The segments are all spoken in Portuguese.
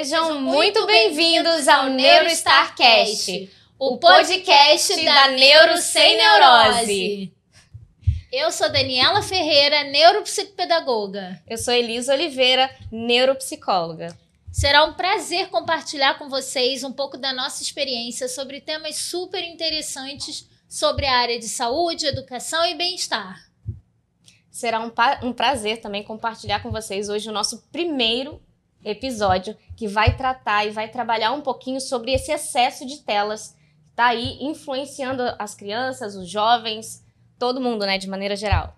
Sejam muito bem-vindos ao NeuroStarCast, o podcast da Neuro Sem Neurose. Eu sou Daniela Ferreira, neuropsicopedagoga. Eu sou Elisa Oliveira, neuropsicóloga. Será um prazer compartilhar com vocês um pouco da nossa experiência sobre temas super interessantes sobre a área de saúde, educação e bem-estar. Será um prazer também compartilhar com vocês hoje o nosso primeiro episódio, que vai tratar e vai trabalhar um pouquinho sobre esse excesso de telas que está aí influenciando as crianças, os jovens, todo mundo, né, de maneira geral.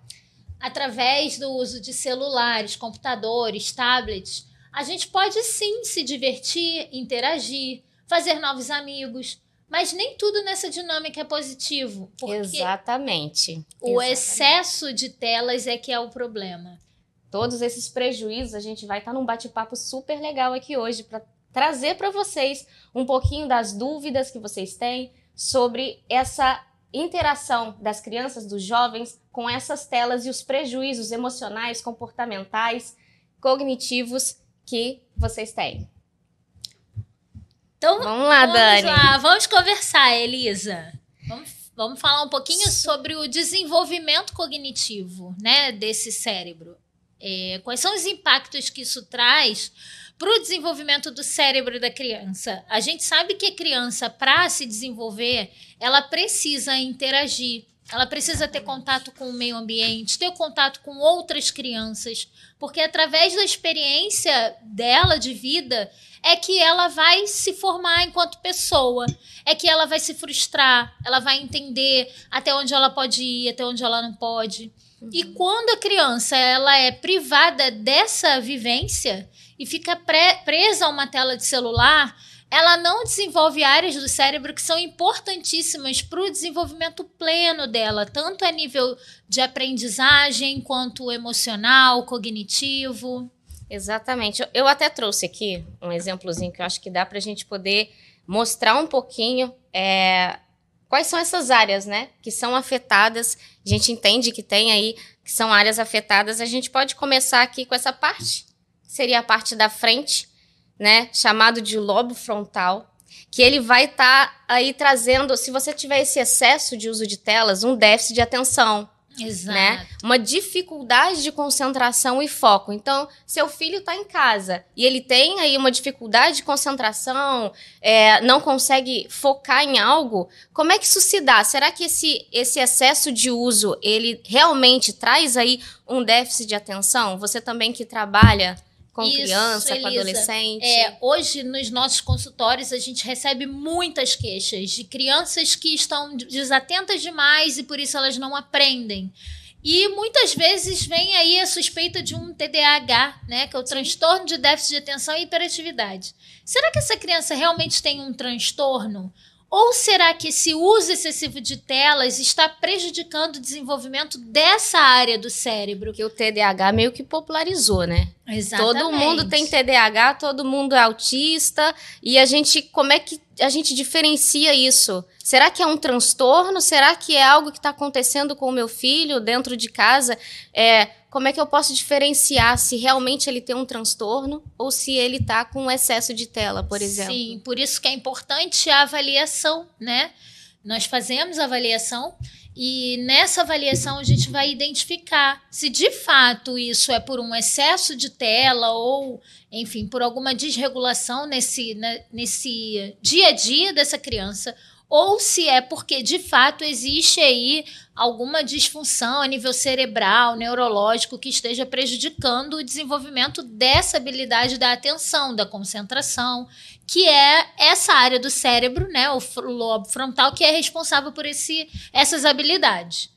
Através do uso de celulares, computadores, tablets, a gente pode sim se divertir, interagir, fazer novos amigos, mas nem tudo nessa dinâmica é positivo. Porque Exatamente. O excesso de telas é que é o problema. Todos esses prejuízos, a gente vai estar num bate-papo super legal aqui hoje para trazer para vocês um pouquinho das dúvidas que vocês têm sobre essa interação das crianças, dos jovens com essas telas e os prejuízos emocionais, comportamentais, cognitivos que vocês têm. Então, vamos lá, Dani. Vamos conversar, Elisa. Vamos falar um pouquinho sobre o desenvolvimento cognitivo, né, desse cérebro. Quais são os impactos que isso traz para o desenvolvimento do cérebro da criança? A gente sabe que a criança, para se desenvolver, ela precisa interagir, ela precisa ter contato com o meio ambiente, ter contato com outras crianças, porque através da experiência dela de vida é que ela vai se formar enquanto pessoa, é que ela vai se frustrar, ela vai entender até onde ela pode ir, até onde ela não pode. E quando a criança ela é privada dessa vivência e fica presa a uma tela de celular, ela não desenvolve áreas do cérebro que são importantíssimas para o desenvolvimento pleno dela, tanto a nível de aprendizagem quanto emocional, cognitivo. Exatamente. Eu até trouxe aqui um exemplozinho que eu acho que dá para a gente poder mostrar um pouquinho quais são essas áreas, né, que são afetadas. A gente entende que tem aí, que são áreas afetadas. A gente pode começar aqui com essa parte, que seria a parte da frente, né, chamado de lobo frontal, que ele vai estar aí trazendo, se você tiver esse excesso de uso de telas, um déficit de atenção. Exato. Né? Uma dificuldade de concentração e foco. Então, seu filho está em casa e ele tem aí uma dificuldade de concentração, não consegue focar em algo, como é que isso se dá? Será que esse excesso de uso, ele realmente traz aí um déficit de atenção? Você também que trabalha com criança, Elisa, com adolescente. Hoje, nos nossos consultórios, a gente recebe muitas queixas de crianças que estão desatentas demais e por isso elas não aprendem. E muitas vezes vem aí a suspeita de um TDAH, né, que é o transtorno de déficit de atenção e hiperatividade. Será que essa criança realmente tem um transtorno? Ou será que esse uso excessivo de telas está prejudicando o desenvolvimento dessa área do cérebro? Que o TDAH meio que popularizou, né? Exatamente. Todo mundo tem TDAH, todo mundo é autista. E como é que a gente diferencia isso? Será que é um transtorno? Será que é algo que está acontecendo com o meu filho dentro de casa? Como é que eu posso diferenciar se realmente ele tem um transtorno ou se ele está com excesso de tela, por exemplo? Sim, por isso que é importante a avaliação, né? Nós fazemos a avaliação e nessa avaliação a gente vai identificar se de fato isso é por um excesso de tela ou, enfim, por alguma desregulação nesse dia a dia dessa criança, ou se é porque, de fato, existe aí alguma disfunção a nível cerebral, neurológico, que esteja prejudicando o desenvolvimento dessa habilidade da atenção, da concentração, que é essa área do cérebro, né, o lobo frontal, que é responsável por essas habilidades.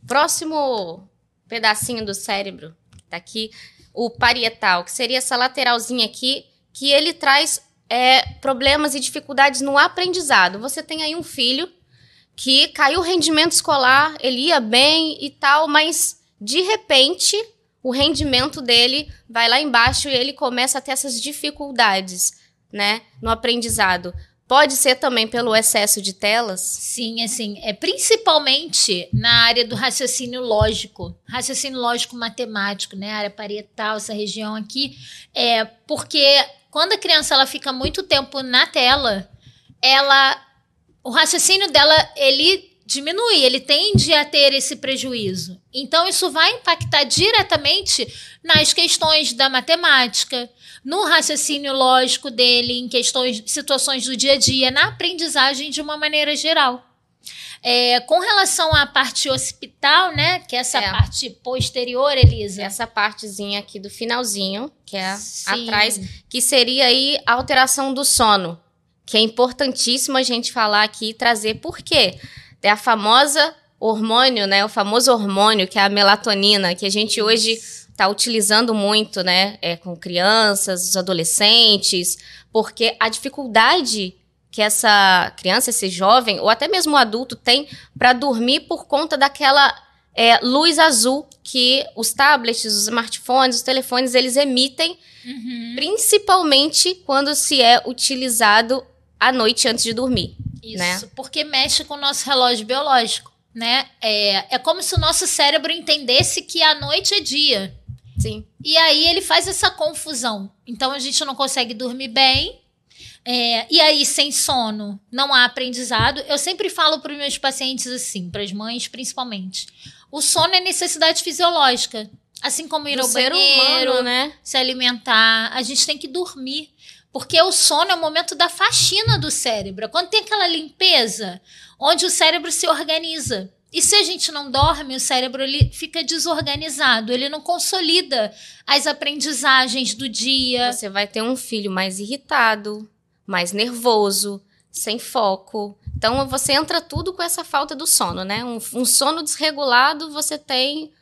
Próximo pedacinho do cérebro, que está aqui, o parietal, que seria essa lateralzinha aqui, que ele traz problemas e dificuldades no aprendizado. Você tem aí um filho que caiu o rendimento escolar, ele ia bem e tal, mas de repente o rendimento dele vai lá embaixo e ele começa a ter essas dificuldades, né, no aprendizado. Pode ser também pelo excesso de telas? Sim, assim, principalmente na área do raciocínio lógico matemático, né, área parietal, essa região aqui, porque quando a criança ela fica muito tempo na tela, o raciocínio dela, ele diminui, ele tende a ter esse prejuízo. Então, isso vai impactar diretamente nas questões da matemática, no raciocínio lógico dele, em situações do dia a dia, na aprendizagem de uma maneira geral. Com relação à parte occipital, né, que é essa parte posterior, Elisa. Essa partezinha aqui do finalzinho, que é atrás, que seria aí a alteração do sono, que é importantíssimo a gente falar aqui e trazer por quê. É a famosa hormônio, né, o famoso hormônio, que é a melatonina, que a gente hoje está utilizando muito, né, com crianças, os adolescentes, porque a dificuldade que essa criança, esse jovem, ou até mesmo o adulto tem para dormir por conta daquela luz azul que os tablets, os smartphones, os telefones, eles emitem, principalmente quando se é utilizado à noite antes de dormir. Isso, né? Porque mexe com o nosso relógio biológico, né? É como se o nosso cérebro entendesse que a noite é dia. Sim. E aí ele faz essa confusão. Então a gente não consegue dormir bem. E aí, sem sono, não há aprendizado. Eu sempre falo para os meus pacientes assim, para as mães principalmente. O sono é necessidade fisiológica. Assim como ir ao banheiro, humano, né? Se alimentar. A gente tem que dormir. Porque o sono é o momento da faxina do cérebro. Quando tem aquela limpeza, onde o cérebro se organiza. E se a gente não dorme, o cérebro ele fica desorganizado. Ele não consolida as aprendizagens do dia. Você vai ter um filho mais irritado, mais nervoso, sem foco. Então, você entra tudo com essa falta do sono, né? Um sono desregulado, você tem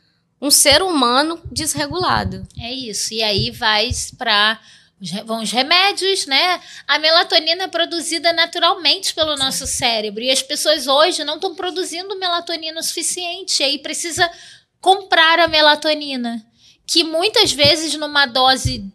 um ser humano desregulado. É isso. E aí vão os remédios, né? A melatonina é produzida naturalmente pelo nosso cérebro. E as pessoas hoje não estão produzindo melatonina o suficiente. E aí precisa comprar a melatonina, que muitas vezes, numa dose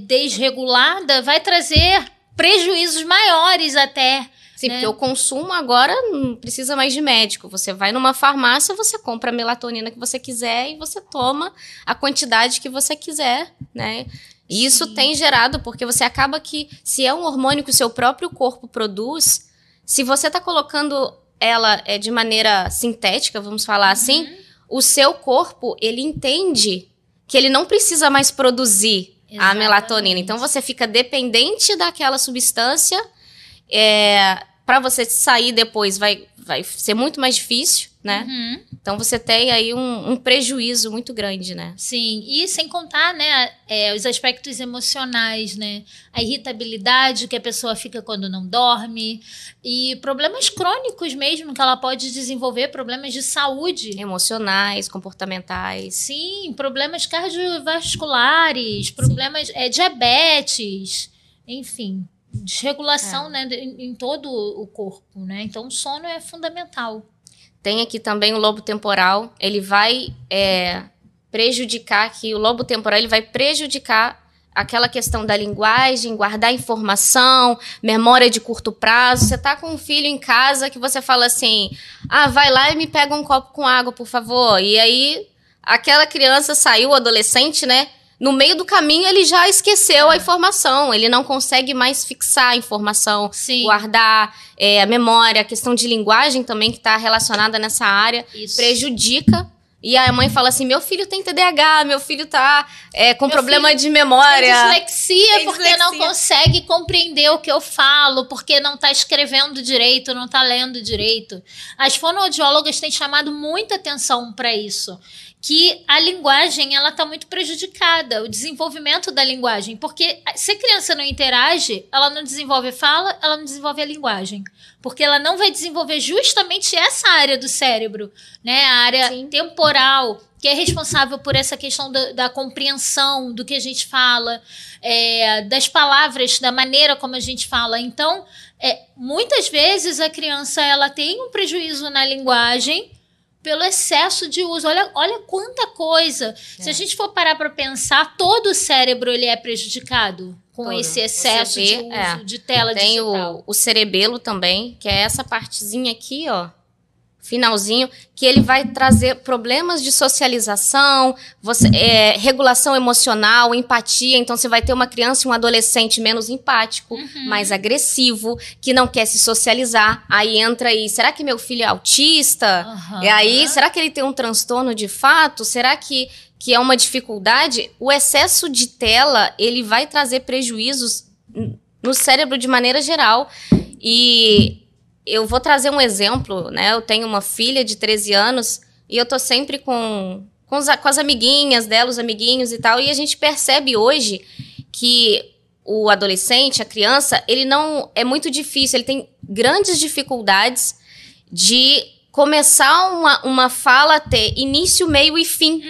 desregulada, vai trazer prejuízos maiores até. Sim, né? Porque o consumo agora não precisa mais de médico. Você vai numa farmácia, você compra a melatonina que você quiser e você toma a quantidade que você quiser, né? E isso tem gerado, porque você acaba que, se é um hormônio que o seu próprio corpo produz, se você está colocando ela de maneira sintética, vamos falar assim, o seu corpo, ele entende que ele não precisa mais produzir a melatonina. Então, você fica dependente daquela substância. Para você sair depois vai ser muito mais difícil, né? Então, você tem aí um prejuízo muito grande, né? Sim, e sem contar, né, os aspectos emocionais, né? A irritabilidade que a pessoa fica quando não dorme e problemas crônicos mesmo que ela pode desenvolver, problemas de saúde. Emocionais, comportamentais. Sim, problemas cardiovasculares, problemas diabetes, enfim, desregulação, né, em todo o corpo, né? Então, o sono é fundamental. Tem aqui também o lobo temporal, ele vai prejudicar aqui, o lobo temporal ele vai prejudicar aquela questão da linguagem, guardar informação, memória de curto prazo. Você tá com um filho em casa que você fala assim, vai lá e me pega um copo com água, por favor. E aí, aquela criança saiu, adolescente, né? No meio do caminho, ele já esqueceu a informação. Ele não consegue mais fixar a informação, guardar a memória. A questão de linguagem também, que está relacionada nessa área, prejudica. E a mãe fala assim, meu filho tem TDAH, meu filho tá com problema de memória. Tem dislexia porque não consegue compreender o que eu falo, porque não tá escrevendo direito, não tá lendo direito. As fonoaudiólogas têm chamado muita atenção para isso. Que a linguagem, ela tá muito prejudicada, o desenvolvimento da linguagem. Porque se a criança não interage, ela não desenvolve fala, ela não desenvolve a linguagem. Porque ela não vai desenvolver justamente essa área do cérebro, né? A área temporal, que é responsável por essa questão da compreensão do que a gente fala, das palavras, da maneira como a gente fala. Então, muitas vezes a criança ela tem um prejuízo na linguagem pelo excesso de uso. Olha quanta coisa. Se a gente for parar para pensar, todo o cérebro ele é prejudicado com esse excesso de uso de tela digital. Tem o cerebelo também, que é essa partezinha aqui, ó. finalzinho, que ele vai trazer problemas de socialização, regulação emocional, empatia. Então, você vai ter uma criança e um adolescente menos empático, mais agressivo, que não quer se socializar. Aí entra aí, será que meu filho é autista? E aí, será que ele tem um transtorno de fato? Será que é uma dificuldade? O excesso de tela, ele vai trazer prejuízos no cérebro de maneira geral. E eu vou trazer um exemplo, né? Eu tenho uma filha de 13 anos e eu tô sempre com as amiguinhas dela, os amiguinhos e tal, e a gente percebe hoje que o adolescente, a criança, ele não... É muito difícil, ele tem grandes dificuldades de começar uma fala a ter início, meio e fim.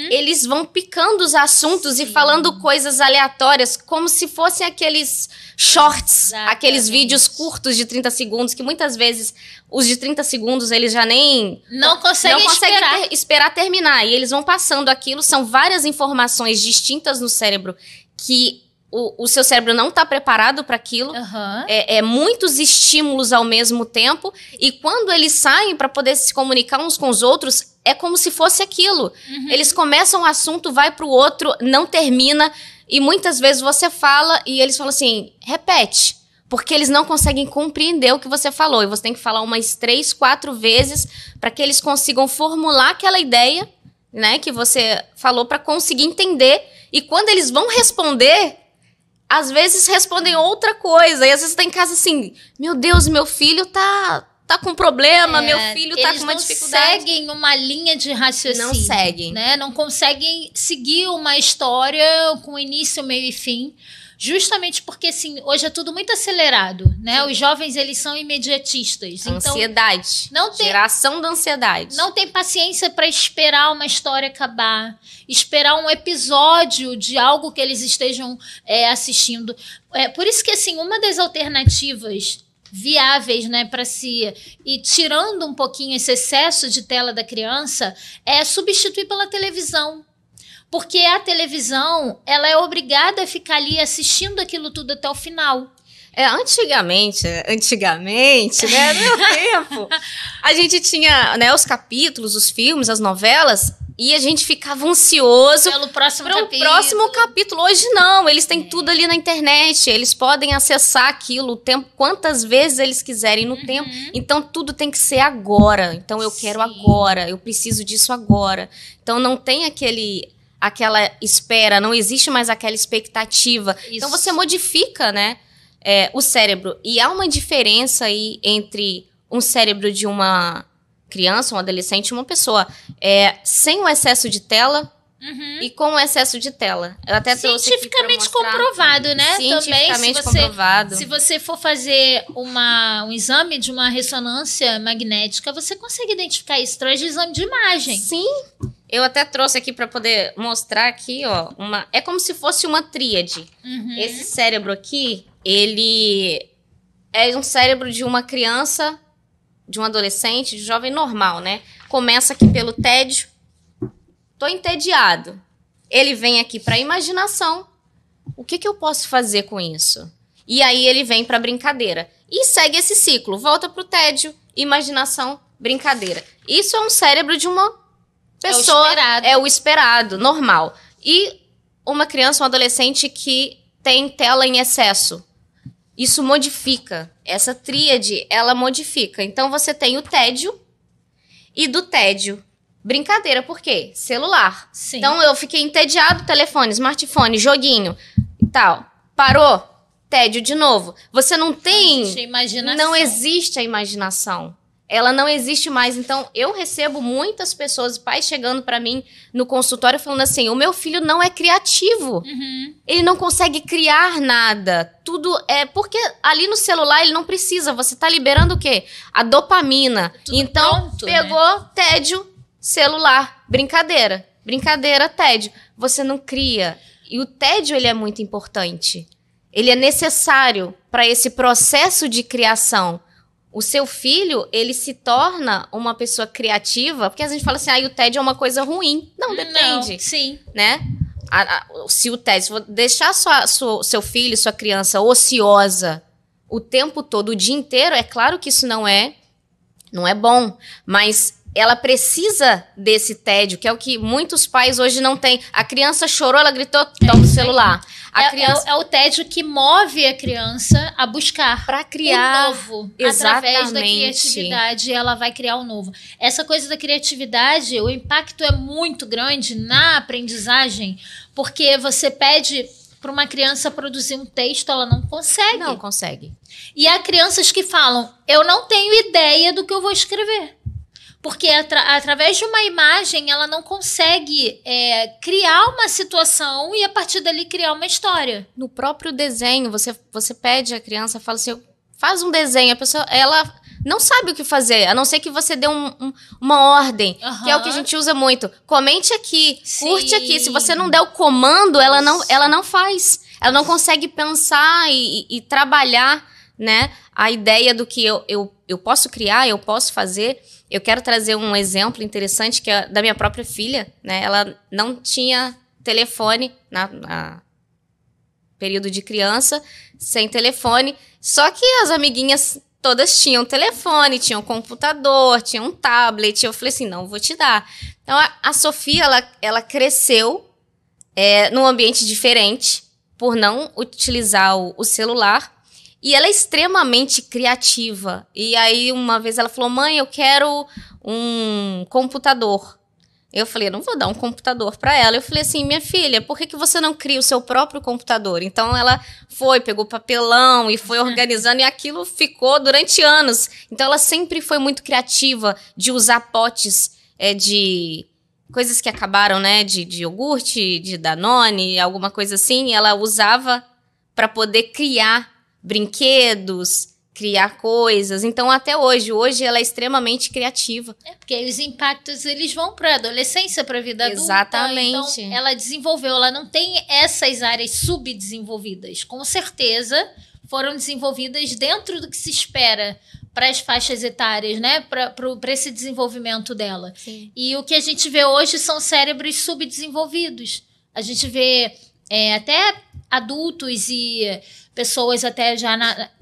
Eles vão picando os assuntos e falando coisas aleatórias, como se fossem aqueles shorts, aqueles vídeos curtos de 30 segundos, que muitas vezes os de 30 segundos eles já nem... Não conseguem esperar terminar. E eles vão passando aquilo, são várias informações distintas no cérebro que o seu cérebro não está preparado para aquilo. Muitos estímulos ao mesmo tempo. E quando eles saem para poder se comunicar uns com os outros, é como se fosse aquilo. Eles começam um assunto, vai para o outro, não termina. E muitas vezes você fala e eles falam assim, repete. Porque eles não conseguem compreender o que você falou. E você tem que falar umas 3, 4 vezes para que eles consigam formular aquela ideia, né, que você falou, para conseguir entender. E quando eles vão responder... Às vezes respondem outra coisa. E às vezes tá em casa assim, meu Deus, meu filho tá com problema, meu filho tá com uma dificuldade. Eles não seguem uma linha de raciocínio. Não seguem. Né? Não conseguem seguir uma história com início, meio e fim. Justamente porque, assim, hoje é tudo muito acelerado, né? Os jovens, eles são imediatistas. Ansiedade. Geração da ansiedade. Não tem paciência para esperar uma história acabar. Esperar um episódio de algo que eles estejam assistindo. Por isso que, assim, uma das alternativas viáveis, né, para se ir tirando um pouquinho esse excesso de tela da criança é substituir pela televisão. Porque a televisão, ela é obrigada a ficar ali assistindo aquilo tudo até o final. Antigamente, né, no meu tempo, a gente tinha, né, os capítulos, os filmes, as novelas, e a gente ficava ansioso pelo próximo capítulo. Hoje não, eles têm tudo ali na internet, eles podem acessar aquilo o tempo, quantas vezes eles quiserem no tempo. Então tudo tem que ser agora. Então eu quero agora, eu preciso disso agora. Então não tem aquela espera, não existe mais aquela expectativa. Então você modifica, né, o cérebro. E há uma diferença aí entre um cérebro de uma criança, um adolescente, uma pessoa sem o excesso de tela e com o excesso de tela. Eu até trouxe cientificamente comprovado, né? Cientificamente comprovado. Se você for fazer um exame de uma ressonância magnética, você consegue identificar isso através de exame de imagem. Sim. Eu até trouxe aqui para poder mostrar aqui, ó, é como se fosse uma tríade. Esse cérebro aqui, ele é um cérebro de uma criança, de um adolescente, de um jovem normal, né? Começa aqui pelo tédio. Tô entediado. Ele vem aqui para a imaginação. O que eu posso fazer com isso? E aí ele vem para a brincadeira. E segue esse ciclo. Volta pro tédio, imaginação, brincadeira. Isso é um cérebro de uma pessoa, o esperado, normal. E uma criança, um adolescente que tem tela em excesso. Isso modifica. Essa tríade, ela modifica. Então, você tem o tédio e do tédio, brincadeira. Por quê? Celular. Sim. Então, eu fiquei entediado, telefone, smartphone, joguinho e tal. Parou, tédio de novo. Você não tem... Não existe a imaginação. Ela não existe mais. Então, eu recebo muitas pessoas, pais chegando para mim no consultório falando assim, o meu filho não é criativo. Ele não consegue criar nada. Tudo porque ali no celular ele não precisa. Você tá liberando o quê? A dopamina. Tudo então, pronto, pegou, né? Tédio, celular, brincadeira. Brincadeira, tédio. Você não cria. E o tédio, ele é muito importante. Ele é necessário para esse processo de criação. O seu filho, ele se torna uma pessoa criativa, porque a gente fala assim, o tédio é uma coisa ruim. Não, depende. Não, sim. Né? Se o tédio, se for deixar seu filho, sua criança ociosa o tempo todo, o dia inteiro, é claro que isso não é Não é bom, mas ela precisa desse tédio, que é o que muitos pais hoje não têm. A criança chorou, ela gritou, toma o celular. É o tédio que move a criança a buscar para criar o novo. Exatamente. Através da criatividade, ela vai criar o novo. Essa coisa da criatividade, o impacto é muito grande na aprendizagem, porque você pede para uma criança produzir um texto, ela não consegue. Não consegue. E há crianças que falam, eu não tenho ideia do que eu vou escrever. Porque através de uma imagem, ela não consegue criar uma situação e, a partir dali, criar uma história. No próprio desenho, você pede à criança, fala assim, faz um desenho. A pessoa, ela não sabe o que fazer, a não ser que você dê uma ordem, que é o que a gente usa muito. Comente aqui, curte aqui. Se você não der o comando, ela não faz. Ela não consegue pensar e trabalhar, né, a ideia do que eu posso criar, eu posso fazer. Eu quero trazer um exemplo interessante, que é da minha própria filha, né? Ela não tinha telefone na período de criança, sem telefone. Só que as amiguinhas todas tinham telefone, tinham computador, tinham um tablet. Eu falei assim, não, vou te dar. Então, a Sofia, ela cresceu num ambiente diferente, por não utilizar o celular. E ela é extremamente criativa. E aí, uma vez ela falou, mãe, eu quero um computador. Eu falei, não vou dar um computador para ela. Eu falei assim, minha filha, por que você não cria o seu próprio computador? Então, ela pegou papelão e foi organizando. E aquilo ficou durante anos. Então, ela sempre foi muito criativa de usar potes de coisas que acabaram, né? De iogurte, de Danone, alguma coisa assim. E ela usava para poder criar brinquedos, criar coisas. Então, até hoje ela é extremamente criativa. Porque os impactos, eles vão para a adolescência, para a vida adulta. Exatamente. Então, ela desenvolveu, ela não tem essas áreas subdesenvolvidas. Com certeza, foram desenvolvidas dentro do que se espera para as faixas etárias, né? Para esse desenvolvimento dela. Sim. E o que a gente vê hoje são cérebros subdesenvolvidos. A gente vê até adultos e pessoas até já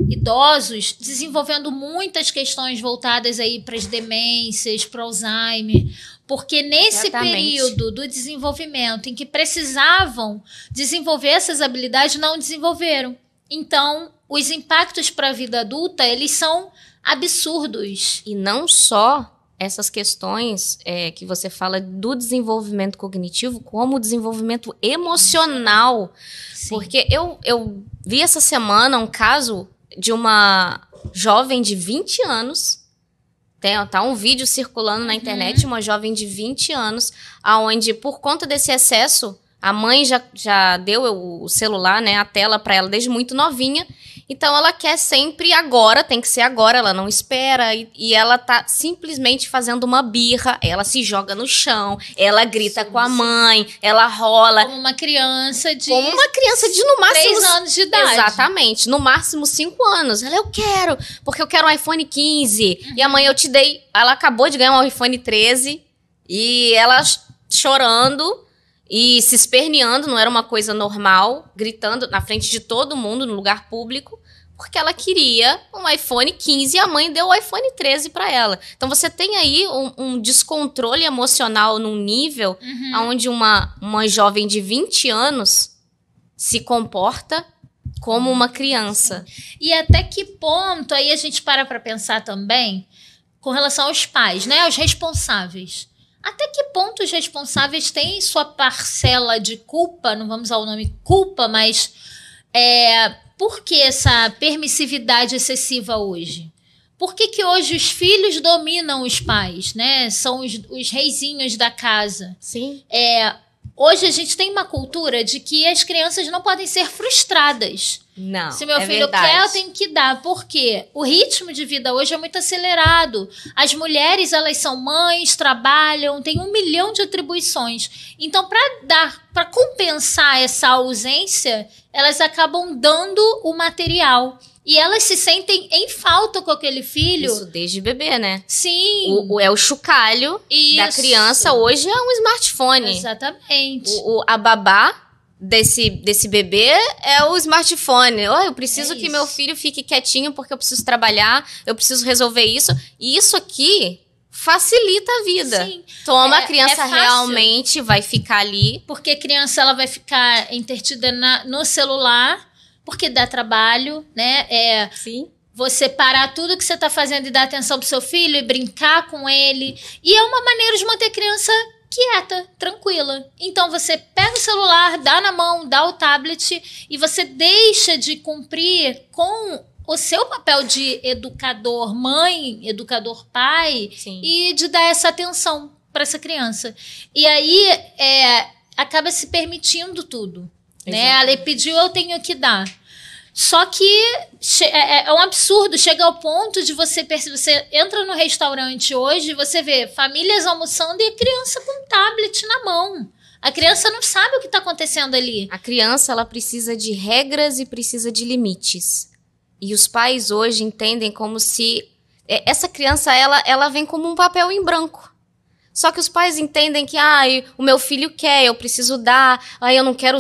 idosos desenvolvendo muitas questões voltadas aí para as demências, para o Alzheimer, porque nesse período do desenvolvimento em que precisavam desenvolver essas habilidades, não desenvolveram. Então, os impactos para a vida adulta, eles são absurdos. E não só essas questões que você fala do desenvolvimento cognitivo, como o desenvolvimento emocional. Sim. Porque eu vi essa semana um caso de uma jovem de 20 anos. Tá um vídeo circulando na internet, uma jovem de 20 anos, onde, por conta desse excesso, a mãe já deu o celular, né, a tela para ela desde muito novinha. Então, ela quer sempre agora, tem que ser agora, ela não espera. E ela tá simplesmente fazendo uma birra, ela se joga no chão, ela grita com a mãe, ela rola. Como uma criança de no máximo 3 anos de idade. Exatamente, no máximo 5 anos. Eu quero, porque eu quero um iPhone 15. E a mãe, eu te dei, ela acabou de ganhar um iPhone 13. E ela chorando e se esperneando, não era uma coisa normal, gritando na frente de todo mundo, no lugar público, porque ela queria um iPhone 15 e a mãe deu o iPhone 13 para ela. Então você tem aí um descontrole emocional num nível onde uma jovem de 20 anos se comporta como uma criança. E até que ponto, aí a gente para pensar também, com relação aos pais, né, aos responsáveis. Até que ponto os responsáveis têm sua parcela de culpa, não vamos usar o nome culpa, mas por que essa permissividade excessiva hoje? Por que hoje os filhos dominam os pais, né? São os reizinhos da casa. Sim. Hoje a gente tem uma cultura de que as crianças não podem ser frustradas. Não, se meu filho quer, eu tenho que dar. Por quê? O ritmo de vida hoje é muito acelerado. As mulheres, elas são mães, trabalham, têm 1 milhão de atribuições. Então, para compensar essa ausência, elas acabam dando o material. E elas se sentem em falta com aquele filho. Isso desde bebê, né? Sim. O chocalho da criança hoje é um smartphone. Exatamente. A babá desse bebê é o smartphone. Oh, eu preciso que meu filho fique quietinho porque eu preciso trabalhar, eu preciso resolver isso. E isso aqui facilita a vida. Sim. Toma, a criança realmente vai ficar ali. Porque a criança ela vai ficar entretida no celular, porque dá trabalho, né? Sim. Você parar tudo que você está fazendo e dar atenção pro seu filho e brincar com ele. E é uma maneira de manter a criança quieta, tranquila. Então você pega o celular, dá na mão, dá o tablet e você deixa de cumprir com o seu papel de educador mãe, educador pai. Sim. E de dar essa atenção para essa criança. E aí acaba se permitindo tudo. Né? A lei pediu, eu tenho que dar. Só que é um absurdo, chega ao ponto de você perceber, você entra no restaurante hoje e você vê famílias almoçando e a criança com tablet na mão. A criança não sabe o que está acontecendo ali. A criança, ela precisa de regras e precisa de limites. E os pais hoje entendem como se... essa criança, ela vem como um papel em branco. Só que os pais entendem que, o meu filho quer, eu preciso dar, eu não quero...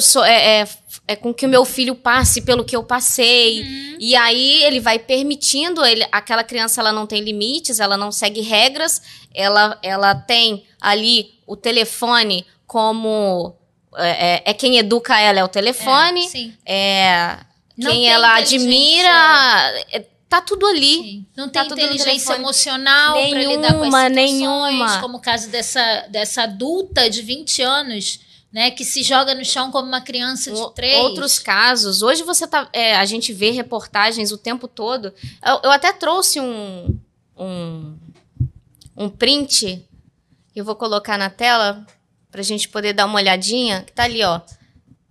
com que o meu filho passe pelo que eu passei. E aí ele vai permitindo, aquela criança ela não tem limites, ela não segue regras, ela tem ali o telefone como... quem educa ela é o telefone. Sim. Quem ela admira... Tá tudo ali. Sim. Não tem inteligência emocional para lidar com as situações, como o caso dessa adulta de 20 anos, né, que se joga no chão como uma criança de 3. Outros casos. Hoje a gente vê reportagens o tempo todo. Eu até trouxe um print que eu vou colocar na tela pra gente poder dar uma olhadinha, que tá ali, ó.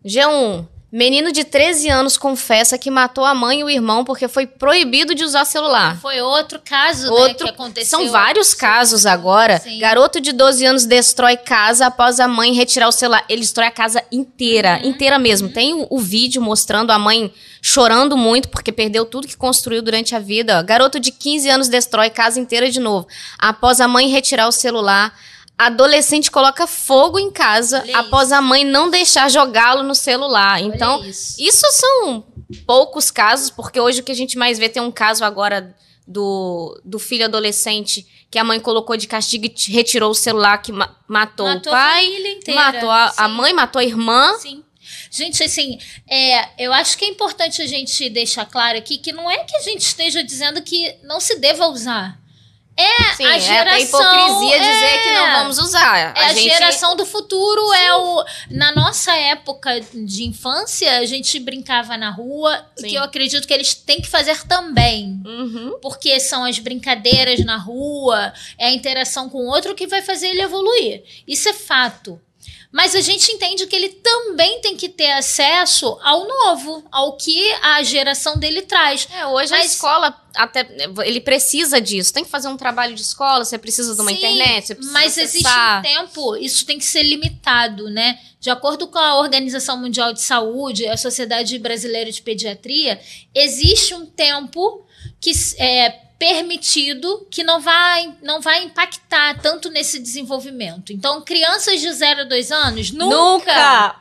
G1. Menino de 13 anos confessa que matou a mãe e o irmão porque foi proibido de usar celular. Foi outro caso, né, que aconteceu. São vários casos agora. Sim. Garoto de 12 anos destrói casa após a mãe retirar o celular. Ele destrói a casa inteira, inteira mesmo. Tem o vídeo mostrando a mãe chorando muito porque perdeu tudo que construiu durante a vida. Garoto de 15 anos destrói casa inteira de novo. Após a mãe retirar o celular... Adolescente coloca fogo em casa após a mãe não deixar jogá-lo no celular. Então, isso são poucos casos, porque hoje o que a gente mais vê, tem um caso agora do filho adolescente que a mãe colocou de castigo e retirou o celular, que matou o pai, a família inteira. Matou a mãe, matou a irmã. Sim. Gente, assim, eu acho que é importante a gente deixar claro aqui que não é que a gente esteja dizendo que não se deva usar. Sim, a geração, até hipocrisia dizer que não vamos usar. A geração do futuro. Na nossa época de infância, a gente brincava na rua, que eu acredito que eles têm que fazer também. Porque são as brincadeiras na rua, é a interação com o outro que vai fazer ele evoluir. Isso é fato. Mas a gente entende que ele também tem que ter acesso ao novo, ao que a geração dele traz. Hoje a escola, ele precisa disso. Tem que fazer um trabalho de escola, você precisa de uma internet, você precisa mas existe um tempo, isso tem que ser limitado, né? De acordo com a Organização Mundial de Saúde, a Sociedade Brasileira de Pediatria, existe um tempo que permitido que não vai impactar tanto nesse desenvolvimento. Então, crianças de 0 a 2 anos, nunca!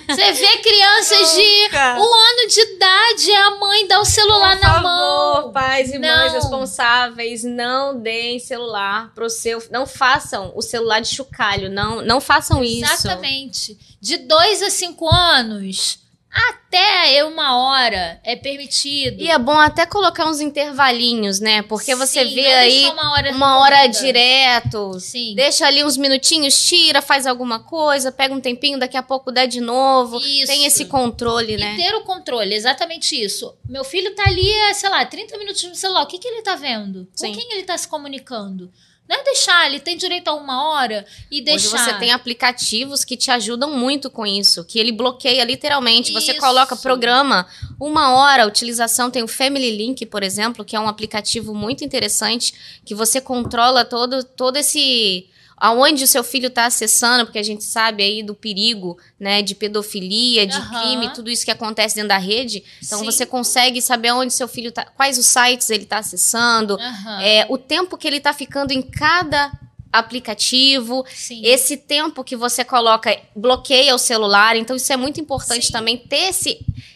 Você vê crianças de 1 ano de idade, a mãe dá o celular na mão. Por favor, pais e mães responsáveis, não deem celular pro seu... Não façam o celular de chocalho, não façam isso. Exatamente. De 2 a 5 anos... Até 1 hora é permitido. E é bom até colocar uns intervalinhos, né? Porque você vê aí uma hora direto. Sim. Deixa ali uns minutinhos, tira, faz alguma coisa, pega um tempinho, daqui a pouco dá de novo. Isso. Tem esse controle, né? E ter o controle, exatamente isso. Meu filho tá ali, 30 minutos no celular. O que ele tá vendo? Com quem ele tá se comunicando? Não é deixar, ele tem direito a 1 hora e deixar. Hoje você tem aplicativos que te ajudam muito com isso, que ele bloqueia literalmente. Você coloca programa 1 hora, a utilização. Tem o Family Link, por exemplo, que é um aplicativo muito interessante, que você controla todo esse... Aonde o seu filho está acessando, porque a gente sabe aí do perigo, né, de pedofilia, de crime, tudo isso que acontece dentro da rede. Então você consegue saber onde seu filho está, quais os sites ele está acessando, o tempo que ele está ficando em cada aplicativo, Sim. esse tempo que você coloca bloqueia o celular, então isso é muito importante também ter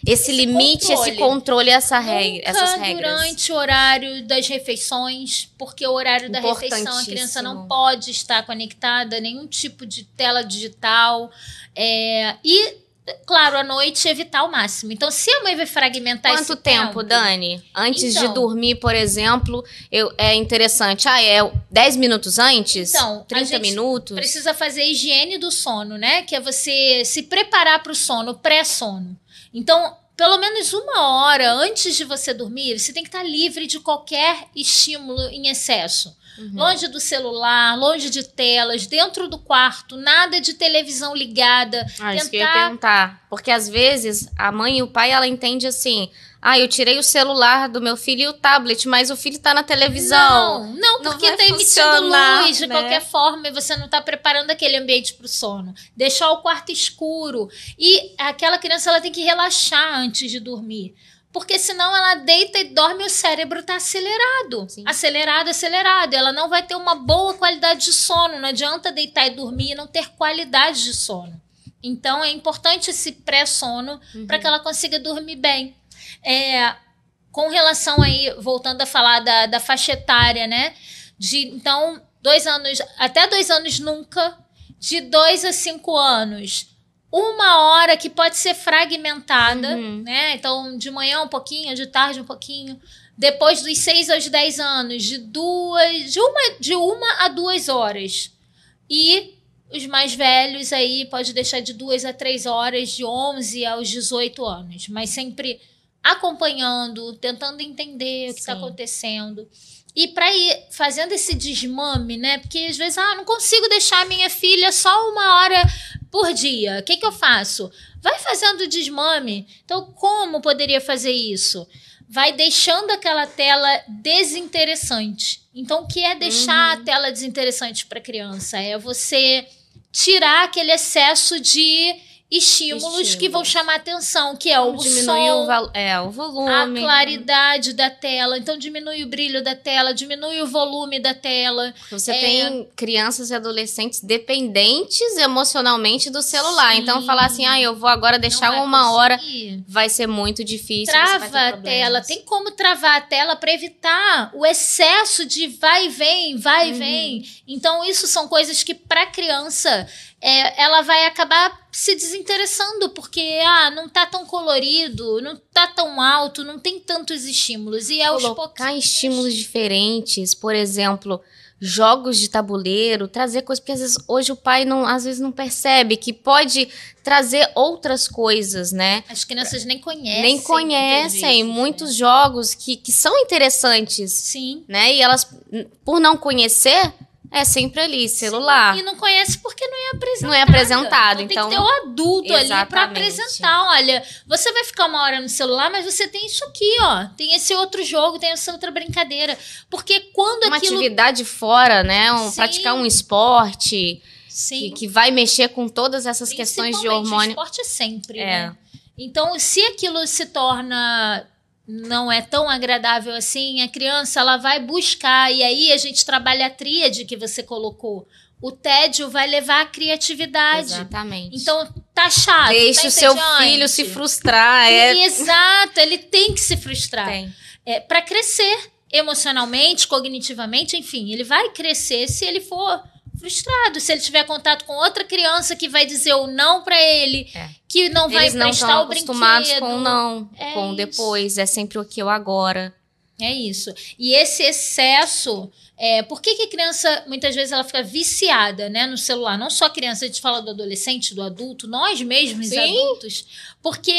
esse limite, controle. esse controle, essas regras. Durante o horário das refeições, porque o horário da refeição a criança não pode estar conectada a nenhum tipo de tela digital. Claro, à noite evitar ao máximo. Então, se a mãe vai fragmentar Quanto tempo, Dani? Antes de dormir, por exemplo, é interessante. É 10 minutos antes? Então, 30 minutos? Precisa fazer a higiene do sono, né? Que é você se preparar para o sono, pré-sono. Então, pelo menos 1 hora antes de você dormir, você tem que estar livre de qualquer estímulo em excesso. Longe do celular, longe de telas, dentro do quarto, nada de televisão ligada. Isso que eu ia perguntar. Porque às vezes a mãe e o pai, ela entende assim, eu tirei o celular do meu filho e o tablet, mas o filho tá na televisão. Não, porque tá emitindo luz de qualquer forma e você não tá preparando aquele ambiente pro sono. Deixar o quarto escuro. E aquela criança, ela tem que relaxar antes de dormir. Porque senão ela deita e dorme e o cérebro tá acelerado. Sim. Acelerado. Ela não vai ter uma boa qualidade de sono. Não adianta deitar e dormir e não ter qualidade de sono. Então, é importante esse pré-sono para que ela consiga dormir bem. Com relação aí, voltando a falar da faixa etária, né? Então, 2 anos, até 2 anos nunca. De 2 a 5 anos... 1 hora que pode ser fragmentada, né? Então, de manhã um pouquinho, de tarde um pouquinho. Depois dos 6 aos 10 anos, de 1 a 2 horas. E os mais velhos aí pode deixar de 2 a 3 horas, de 11 aos 18 anos. Mas sempre acompanhando, tentando entender o que está acontecendo. E para ir fazendo esse desmame, né? Porque às vezes, não consigo deixar a minha filha só 1 hora por dia. O que eu faço? Vai fazendo o desmame. Então, como poderia fazer isso? Vai deixando aquela tela desinteressante. Então, o que é deixar a tela desinteressante para a criança? É você tirar aquele excesso de estímulos que vão chamar atenção, que é o som, o volume, a claridade da tela. Então, diminui o brilho da tela, diminui o volume da tela. Você tem crianças e adolescentes dependentes emocionalmente do celular. Sim. Então, falar assim, eu vou agora deixar 1 hora, vai ser muito difícil. Trava a tela. Tem como travar a tela para evitar o excesso de vai e vem. Então, isso são coisas que, para criança, ela vai acabar se desinteressando, porque não tá tão colorido, não tá tão alto, não tem tantos estímulos. E colocar estímulos diferentes, por exemplo, jogos de tabuleiro, trazer coisas, porque às vezes hoje o pai às vezes não percebe que pode trazer outras coisas, né? As crianças nem conhecem. Muitos jogos que são interessantes. Sim. Né? E elas, por não conhecer, é sempre ali, celular. Sim, e não conhece porque não é apresentado. Não é apresentado, então tem que ter o adulto ali pra apresentar. Olha, você vai ficar 1 hora no celular, mas você tem isso aqui, ó. Tem esse outro jogo, tem essa outra brincadeira. Porque quando uma atividade fora, né? Praticar um esporte. Sim. Que vai mexer com todas essas questões de hormônio. O esporte é sempre, né? Então, se aquilo se torna... não é tão agradável assim, a criança ela vai buscar, e aí a gente trabalha a tríade que você colocou. O tédio vai levar à criatividade. Exatamente. Então, tá chato, deixa o seu filho se frustrar. Exato, ele tem que se frustrar. Para crescer emocionalmente, cognitivamente, enfim, ele vai crescer se ele for frustrado, se ele tiver contato com outra criança que vai dizer o não para ele, que não vai prestar o brinquedo. Eles não estão acostumados com o não, com o depois, é sempre o que eu agora. É isso. E esse excesso... por que a criança, muitas vezes, ela fica viciada, né, no celular? Não só a criança, a gente fala do adolescente, do adulto, nós mesmos, adultos. Porque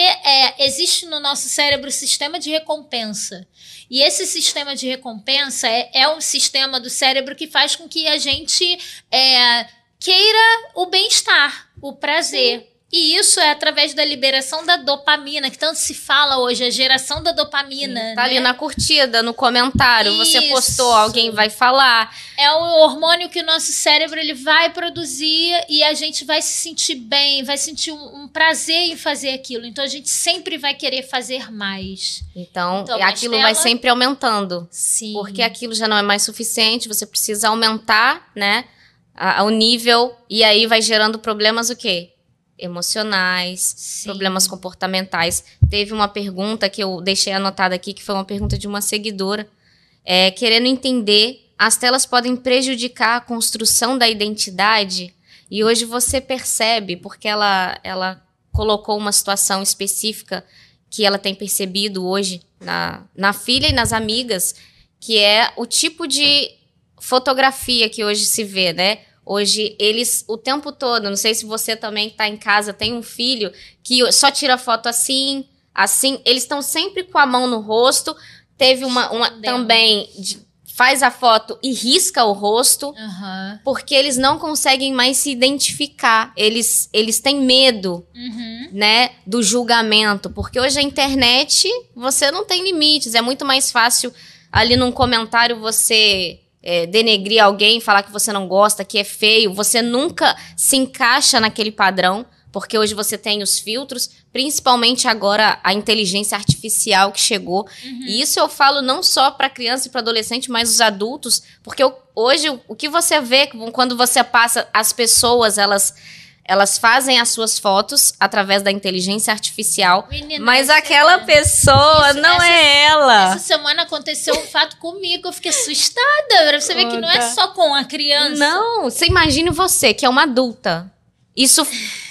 existe no nosso cérebro o sistema de recompensa. E esse sistema de recompensa é um sistema do cérebro que faz com que a gente queira o bem-estar, o prazer. Sim. E isso é através da liberação da dopamina, que tanto se fala hoje, a geração da dopamina. Sim, tá ali na curtida, no comentário, você postou, alguém vai falar. É o hormônio que o nosso cérebro ele vai produzir e a gente vai se sentir bem, vai sentir um prazer em fazer aquilo. Então a gente sempre vai querer fazer mais. Então aquilo vai sempre aumentando. Sim. Porque aquilo já não é mais suficiente, você precisa aumentar, né? o nível, e aí vai gerando problemas o quê? Emocionais, Sim. problemas comportamentais. Teve uma pergunta que eu deixei anotada aqui, que foi uma pergunta de uma seguidora, querendo entender, as telas podem prejudicar a construção da identidade? E hoje você percebe, porque ela colocou uma situação específica que ela tem percebido hoje na filha e nas amigas, que é o tipo de fotografia que hoje se vê, né? Hoje, eles, o tempo todo, não sei se você também está em casa, tem um filho que só tira foto assim, eles estão sempre com a mão no rosto. Teve uma também, faz a foto e risca o rosto, porque eles não conseguem mais se identificar. Eles têm medo, né, do julgamento, porque hoje a internet, você não tem limites, é muito mais fácil ali num comentário você denegrir alguém, falar que você não gosta, que é feio. Você nunca se encaixa naquele padrão, porque hoje você tem os filtros, principalmente agora a inteligência artificial que chegou. E isso eu falo não só para criança e para adolescente, mas os adultos, porque hoje o que você vê quando você passa, as pessoas, elas fazem as suas fotos através da inteligência artificial, menina, mas aquela pessoa não é ela. Essa semana aconteceu um fato comigo, eu fiquei assustada. Pra você ver que não é só com a criança. Não, você imagine você, que é uma adulta. Isso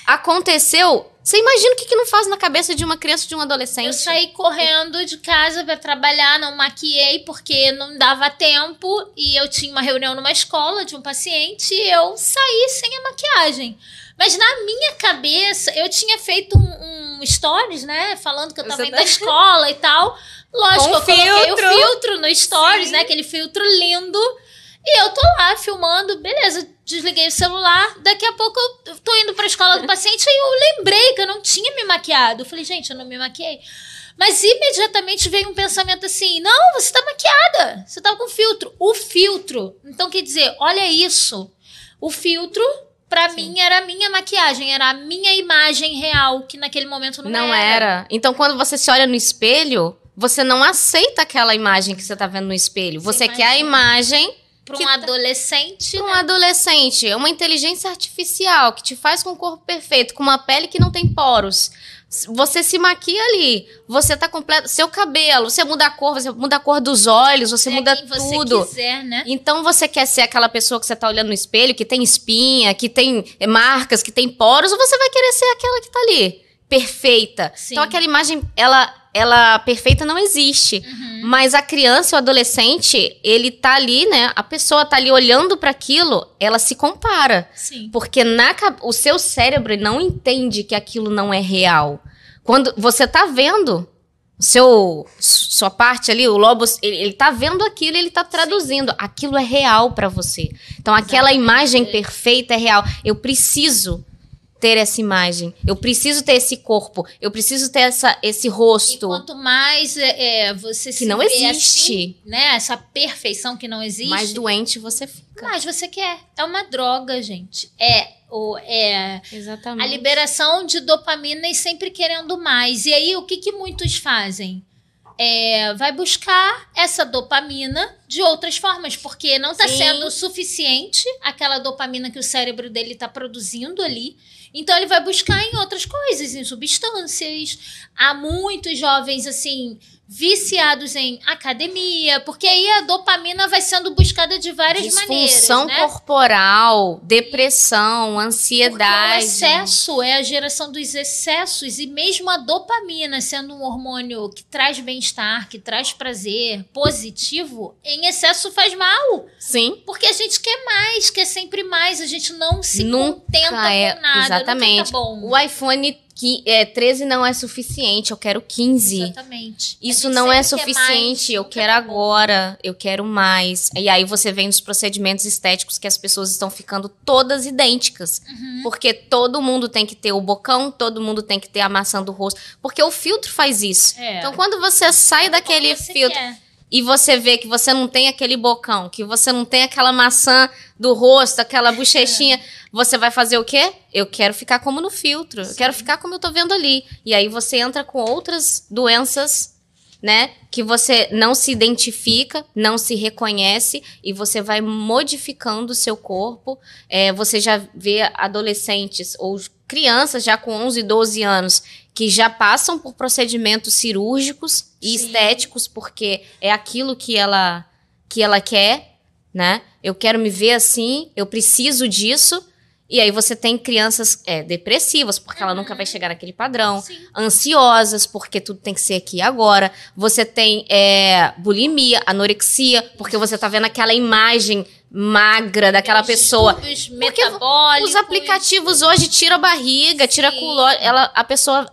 aconteceu. Você imagina o que não faz na cabeça de uma criança, de um adolescente? Eu saí correndo de casa para trabalhar, não maquiei porque não dava tempo e eu tinha uma reunião numa escola de um paciente e eu saí sem a maquiagem. Mas na minha cabeça, eu tinha feito um stories, né? Falando que eu tava indo da escola e tal. Lógico, eu coloquei o filtro no stories, sim, né? Aquele filtro lindo. E eu tô lá filmando, beleza, desliguei o celular. Daqui a pouco eu tô indo pra escola do paciente e eu lembrei que eu não tinha me maquiado. Eu falei, gente, eu não me maquiei. Mas imediatamente veio um pensamento assim, não, você tá maquiada. Você tava com filtro. O filtro. Então, quer dizer, olha isso. O filtro... Pra mim, era a minha maquiagem, era a minha imagem real, que naquele momento não era. Então, quando você se olha no espelho, você não aceita aquela imagem que você tá vendo no espelho. Você quer a imagem... Para um adolescente, Para um adolescente, é uma inteligência artificial que te faz com o corpo perfeito, com uma pele que não tem poros. Você se maquia ali, você tá completo, seu cabelo, você muda a cor dos olhos, você muda tudo. Você quiser, né? Então você quer ser aquela pessoa que você tá olhando no espelho, que tem espinha, que tem marcas, que tem poros, ou você vai querer ser aquela que tá ali, perfeita. Sim. Então aquela imagem, ela perfeita não existe. Mas a criança, o adolescente, ele tá ali, né? A pessoa tá ali olhando para aquilo, ela se compara. Sim. Porque o seu cérebro não entende que aquilo não é real. Quando você tá vendo sua parte ali, o lobo, ele tá vendo aquilo, ele tá traduzindo. Sim. Aquilo é real para você. Então aquela imagem perfeita é real. Eu preciso ter essa imagem, eu preciso ter esse corpo, eu preciso ter esse rosto. E quanto mais você se não existe, assim, né? Essa perfeição que não existe, mais doente você fica. Mais você quer. É uma droga, gente. Exatamente. A liberação de dopamina e sempre querendo mais. E aí, o que muitos fazem? Vai buscar essa dopamina de outras formas, porque não está sendo suficiente aquela dopamina que o cérebro dele está produzindo ali. Então, ele vai buscar em outras coisas, em substâncias. Há muitos jovens, assim, viciados em academia, porque aí a dopamina vai sendo buscada de várias maneiras, disfunção corporal, depressão, ansiedade. Porque o excesso é a geração dos excessos, e mesmo a dopamina, sendo um hormônio que traz bem-estar, que traz prazer positivo, em excesso faz mal. Sim. Porque a gente quer mais, quer sempre mais, a gente não se contenta com nada. Exatamente. Nunca tá bom. O iPhone 13 não é suficiente, eu quero 15. Exatamente. Isso não é suficiente, eu quero agora, eu quero mais. E aí você vem nos procedimentos estéticos que as pessoas estão ficando todas idênticas. Porque todo mundo tem que ter o bocão, todo mundo tem que ter a maçã do rosto. Porque o filtro faz isso. Então quando você sai daquele filtro... E você vê que você não tem aquele bocão, que você não tem aquela maçã do rosto, aquela bochechinha, você vai fazer o quê? Eu quero ficar como no filtro, eu quero ficar como eu tô vendo ali. E aí você entra com outras doenças né? Que você não se identifica, não se reconhece e você vai modificando o seu corpo. Você já vê adolescentes ou crianças já com 11, 12 anos que já passam por procedimentos cirúrgicos e estéticos porque é aquilo que ela quer, né? Eu quero me ver assim, eu preciso disso. E aí você tem crianças depressivas, porque ela nunca vai chegar naquele padrão. Sim. Ansiosas, porque tudo tem que ser aqui e agora. Você tem bulimia, anorexia, porque você tá vendo aquela imagem magra daquela pessoa. Porque metabólicos. os aplicativos hoje tiram a barriga, tira a culose,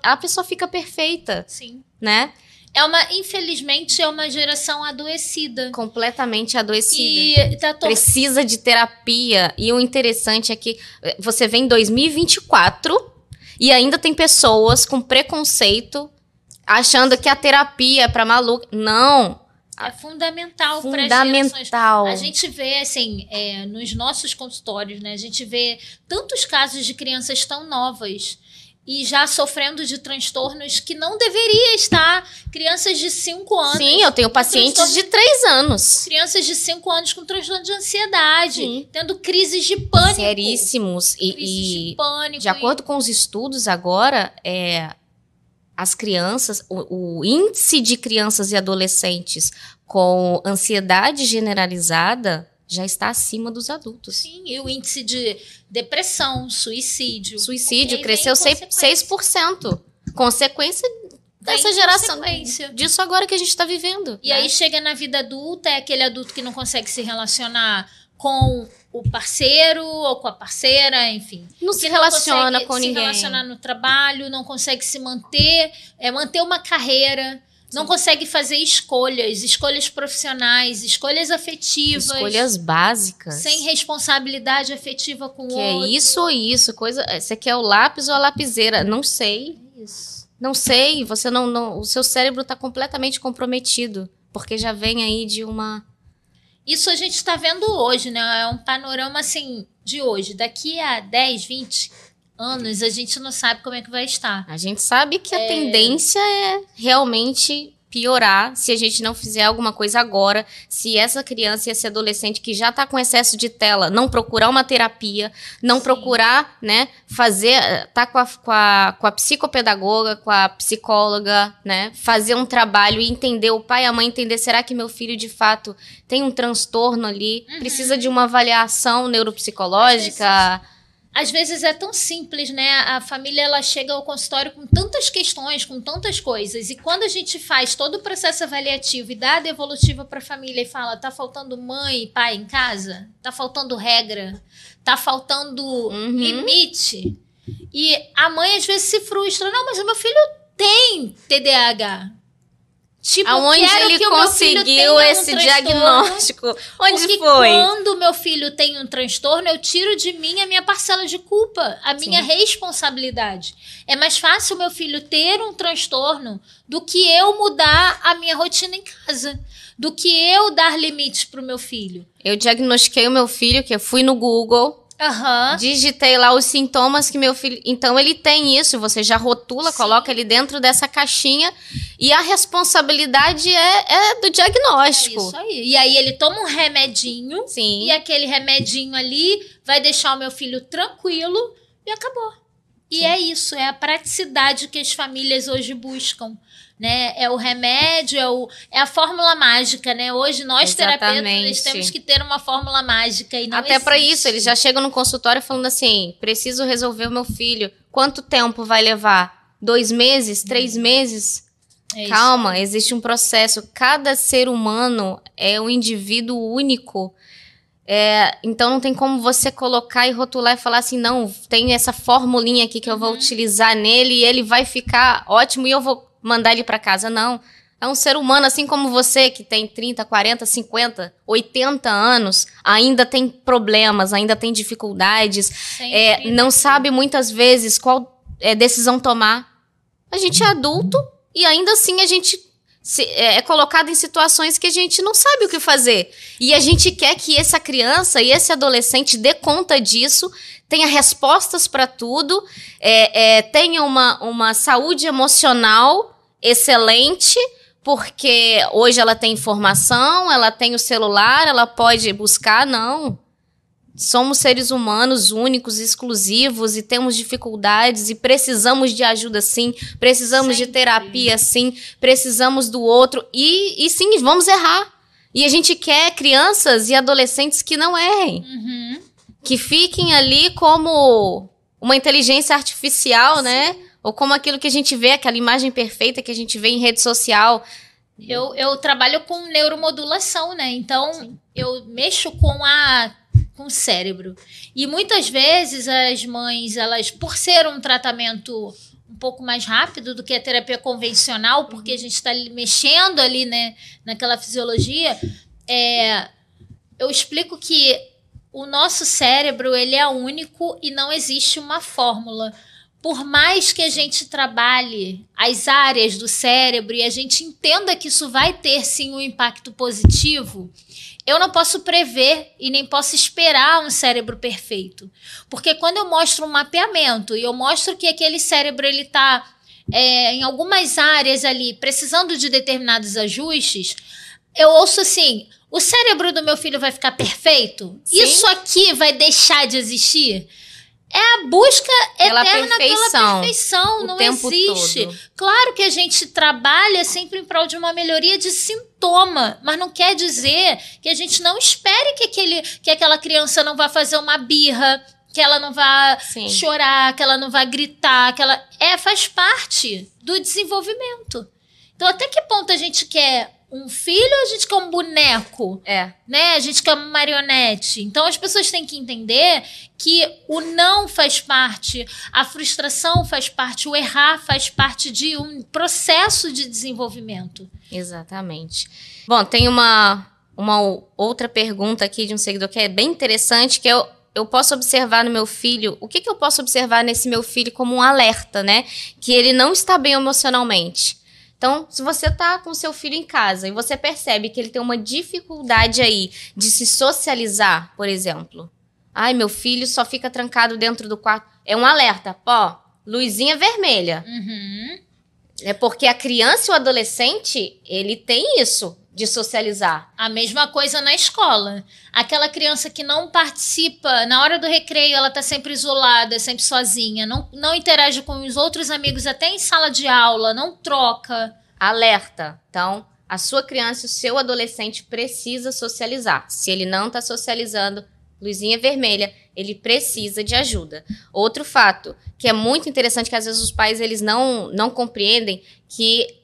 a pessoa fica perfeita, Sim. né? Infelizmente, é uma geração adoecida. Completamente adoecida. E precisa de terapia. E o interessante é que você vem em 2024 e ainda tem pessoas com preconceito achando que a terapia é pra maluco. Não. É fundamental. Fundamental. A gente vê, assim, nos nossos consultórios, né? A gente vê tantos casos de crianças tão novas e já sofrendo de transtornos que não deveria estar. Crianças de 5 anos. Sim, eu tenho pacientes de 3 anos. Crianças de 5 anos com transtorno de ansiedade, tendo crises de pânico. Seríssimos. Crises de pânico. De acordo com os estudos agora, as crianças, o índice de crianças e adolescentes com ansiedade generalizada já está acima dos adultos. Sim, e o índice de depressão, suicídio. Suicídio cresceu 6%. Consequência dessa geração. Disso agora que a gente está vivendo. E aí chega na vida adulta, é aquele adulto que não consegue se relacionar com o parceiro ou com a parceira, enfim. Não se relaciona com ninguém. Não se relacionar no trabalho, não consegue se manter, manter uma carreira. Não consegue fazer escolhas profissionais, escolhas afetivas. Escolhas básicas. Sem responsabilidade afetiva com o outro. Que é isso ou isso, coisa. Você quer o lápis ou a lapiseira? Não sei. Isso. Não sei, você não o seu cérebro está completamente comprometido, porque já vem aí de uma... Isso a gente está vendo hoje, né? É um panorama, assim, de hoje. Daqui a 10, 20 anos, a gente não sabe como é que vai estar. A gente sabe que a tendência é realmente piorar se a gente não fizer alguma coisa agora. Se essa criança e esse adolescente que já está com excesso de tela não procurar uma terapia, não procurar, né, tá com a psicopedagoga, com a psicóloga, né, fazer um trabalho e entender, o pai e a mãe entender, será que meu filho de fato tem um transtorno ali, precisa de uma avaliação neuropsicológica? Às vezes é tão simples, né? A família, ela chega ao consultório com tantas questões, com tantas coisas. E quando a gente faz todo o processo avaliativo e dá a devolutiva para a família e fala, tá faltando mãe e pai em casa? Tá faltando regra? Tá faltando limite? E a mãe às vezes se frustra. Não, mas o meu filho tem TDAH. Tipo, aonde ele conseguiu esse diagnóstico? Onde foi? Quando meu filho tem um transtorno, eu tiro de mim a minha parcela de culpa, a minha responsabilidade. É mais fácil meu filho ter um transtorno do que eu mudar a minha rotina em casa, do que eu dar limites pro meu filho. Eu diagnostiquei o meu filho, que eu fui no Google, digitei lá os sintomas que meu filho... Então, ele tem isso, você já rotula, coloca ele dentro dessa caixinha e a responsabilidade é do diagnóstico. É isso aí. E aí, ele toma um remedinho e aquele remedinho ali vai deixar o meu filho tranquilo e acabou. E é isso, é a praticidade que as famílias hoje buscam. Né? É o remédio, é a fórmula mágica, né? Hoje nós terapeutas temos que ter uma fórmula mágica e não até para isso, eles já chegam no consultório falando assim, preciso resolver o meu filho. Quanto tempo vai levar? 2 meses? 3 meses? Calma, existe um processo. Cada ser humano é um indivíduo único. Então não tem como você colocar e rotular e falar assim, não, tem essa formulinha aqui que eu vou utilizar nele e ele vai ficar ótimo e eu vou mandar ele para casa. Não. É um ser humano, assim como você, que tem 30, 40, 50, 80 anos, ainda tem problemas, ainda tem dificuldades, não sabe muitas vezes qual decisão tomar. A gente é adulto e ainda assim a gente é colocado em situações que a gente não sabe o que fazer. E a gente quer que essa criança e esse adolescente dê conta disso, tenha respostas para tudo, tenha uma saúde emocional excelente, porque hoje ela tem informação, ela tem o celular, ela pode buscar, não. Somos seres humanos únicos, exclusivos e temos dificuldades e precisamos de ajuda sim, precisamos de terapia sim, precisamos do outro e sim, vamos errar. E a gente quer crianças e adolescentes que não errem, que fiquem ali como uma inteligência artificial, né? Ou como aquilo que a gente vê, aquela imagem perfeita que a gente vê em rede social. Eu trabalho com neuromodulação, né? Então, eu mexo com o cérebro. E muitas vezes as mães, elas, por ser um tratamento um pouco mais rápido do que a terapia convencional, porque a gente está mexendo ali, né, naquela fisiologia, eu explico que o nosso cérebro, ele é único e não existe uma fórmula. Por mais que a gente trabalhe as áreas do cérebro e a gente entenda que isso vai ter, sim, um impacto positivo, eu não posso prever e nem posso esperar um cérebro perfeito. Porque quando eu mostro um mapeamento e eu mostro que aquele cérebro ele está em algumas áreas ali precisando de determinados ajustes, eu ouço assim, o cérebro do meu filho vai ficar perfeito? Sim. Isso aqui vai deixar de existir? É a busca eterna pela perfeição, não existe. Todo. Claro que a gente trabalha sempre em prol de uma melhoria de sintoma, mas não quer dizer que a gente não espere que aquela criança não vá fazer uma birra, que ela não vá chorar, que ela não vá gritar, que ela faz parte do desenvolvimento. Então, até que ponto a gente quer um filho ou a gente quer um boneco? Né? A gente quer uma marionete. Então, as pessoas têm que entender que o não faz parte, a frustração faz parte, o errar faz parte de um processo de desenvolvimento. Exatamente. Bom, tem uma outra pergunta aqui de um seguidor que é bem interessante, que eu posso observar no meu filho, o que eu posso observar nesse meu filho como um alerta, né? Que ele não está bem emocionalmente. Então, se você tá com seu filho em casa e você percebe que ele tem uma dificuldade aí de se socializar, por exemplo. Ai, meu filho só fica trancado dentro do quarto. É um alerta. Pô, luzinha vermelha. É porque a criança e o adolescente, ele tem isso de socializar. A mesma coisa na escola. Aquela criança que não participa, na hora do recreio, ela tá sempre isolada, sempre sozinha, não interage com os outros amigos, até em sala de aula, não troca. Alerta. Então, a sua criança e o seu adolescente precisa socializar. Se ele não tá socializando, luzinha vermelha, ele precisa de ajuda. Outro fato, que é muito interessante, que às vezes os pais eles não compreendem, que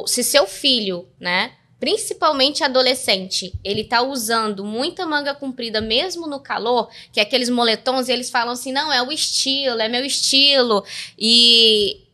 se seu filho, né, principalmente adolescente, ele tá usando muita manga comprida mesmo no calor, que é aqueles moletons, e eles falam assim, não, é o estilo, é meu estilo, e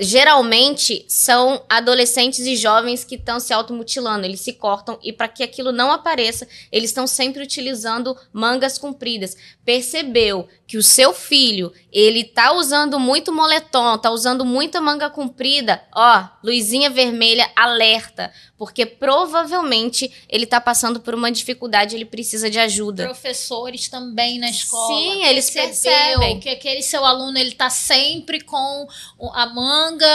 geralmente são adolescentes e jovens que estão se automutilando, eles se cortam, e para que aquilo não apareça, eles estão sempre utilizando mangas compridas. Percebeu que o seu filho, ele tá usando muito moletom, tá usando muita manga comprida, ó, luzinha vermelha, alerta, porque provavelmente ele tá passando por uma dificuldade, ele precisa de ajuda. Professores também na escola. Sim, eles percebem que aquele seu aluno, ele tá sempre com a manga,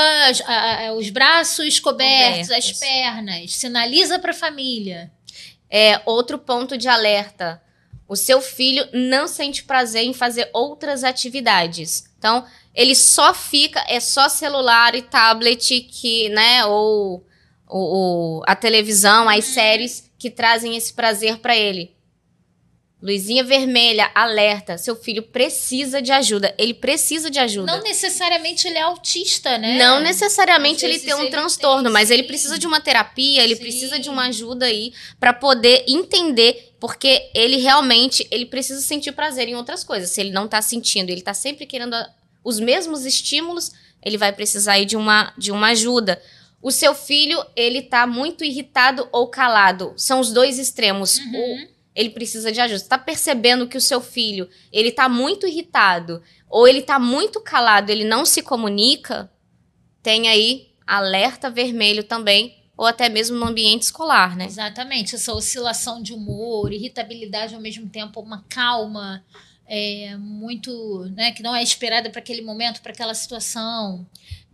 os braços cobertos, as pernas, sinaliza para a família. Outro ponto de alerta. O seu filho não sente prazer em fazer outras atividades. Então, ele só fica, só celular e tablet que, né, ou a televisão, as séries que trazem esse prazer para ele. Luzinha vermelha, alerta. Seu filho precisa de ajuda. Ele precisa de ajuda. Não necessariamente ele é autista, né? Não necessariamente ele tem um transtorno, mas ele precisa de uma terapia, ele precisa de uma ajuda aí para poder entender, porque ele realmente, ele precisa sentir prazer em outras coisas. Se ele não tá sentindo, ele tá sempre querendo os mesmos estímulos, ele vai precisar aí de uma ajuda. O seu filho, ele tá muito irritado ou calado. São os dois extremos. Ele precisa de ajuda. Você tá percebendo que o seu filho, ele tá muito irritado ou ele tá muito calado, ele não se comunica, tem aí alerta vermelho também, ou até mesmo no ambiente escolar, né? Exatamente. Essa oscilação de humor, irritabilidade ao mesmo tempo, uma calma muito, né, que não é esperada para aquele momento, para aquela situação.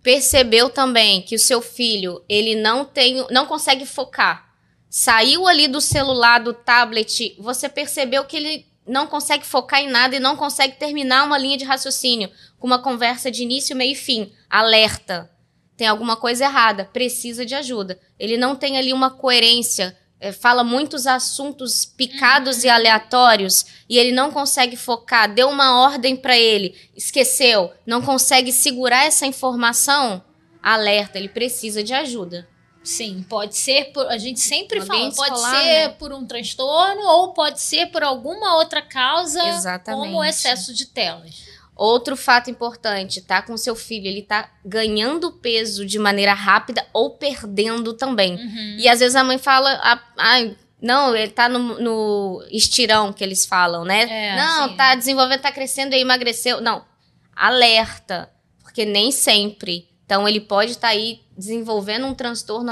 percebeu também que o seu filho, ele não consegue focar, saiu ali do celular, do tablet, você percebeu que ele não consegue focar em nada e não consegue terminar uma linha de raciocínio com uma conversa de início, meio e fim. Alerta. Tem alguma coisa errada. Precisa de ajuda. Ele não tem ali uma coerência. Fala muitos assuntos picados e aleatórios e ele não consegue focar. Deu uma ordem para ele. Esqueceu. Não consegue segurar essa informação. Alerta. Ele precisa de ajuda. Sim, pode ser a gente sempre fala, pode ser, né? Por um transtorno ou pode ser por alguma outra causa, exatamente, como o excesso de telas. Outro fato importante, tá com seu filho, ele tá ganhando peso de maneira rápida ou perdendo também. E às vezes a mãe fala, não, ele tá no estirão que eles falam, né? Não, sim, tá desenvolvendo, tá crescendo e emagreceu. Não, alerta, porque nem sempre. Então ele pode estar aí desenvolvendo um transtorno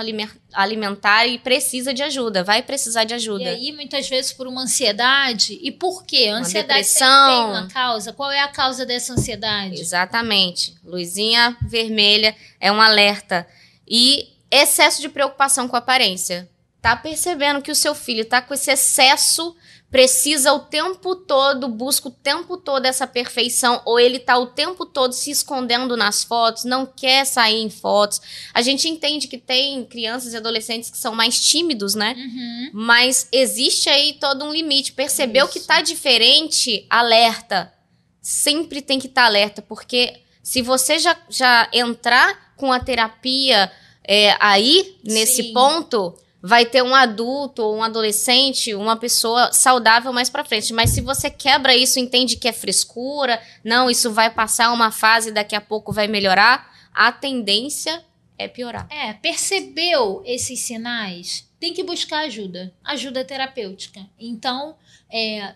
alimentar e precisa de ajuda, vai precisar de ajuda. E aí, muitas vezes, por uma ansiedade. E por quê? A ansiedade depressão. Sempre tem uma causa. Qual é a causa dessa ansiedade? Exatamente. Luzinha vermelha é um alerta. E excesso de preocupação com a aparência. Tá percebendo que o seu filho tá com esse excesso, precisa o tempo todo, busca o tempo todo essa perfeição, ou ele tá o tempo todo se escondendo nas fotos, não quer sair em fotos. A gente entende que tem crianças e adolescentes que são mais tímidos, né? Mas existe aí todo um limite. Percebeu que tá diferente, alerta. Sempre tem que estar alerta, porque se você já entrar com a terapia aí, nesse Sim. ponto, vai ter um adulto ou um adolescente, uma pessoa saudável mais pra frente. Mas se você quebra isso, entende que é frescura, não, isso vai passar uma fase e daqui a pouco vai melhorar, a tendência é piorar. Percebeu esses sinais? Tem que buscar ajuda terapêutica. Então,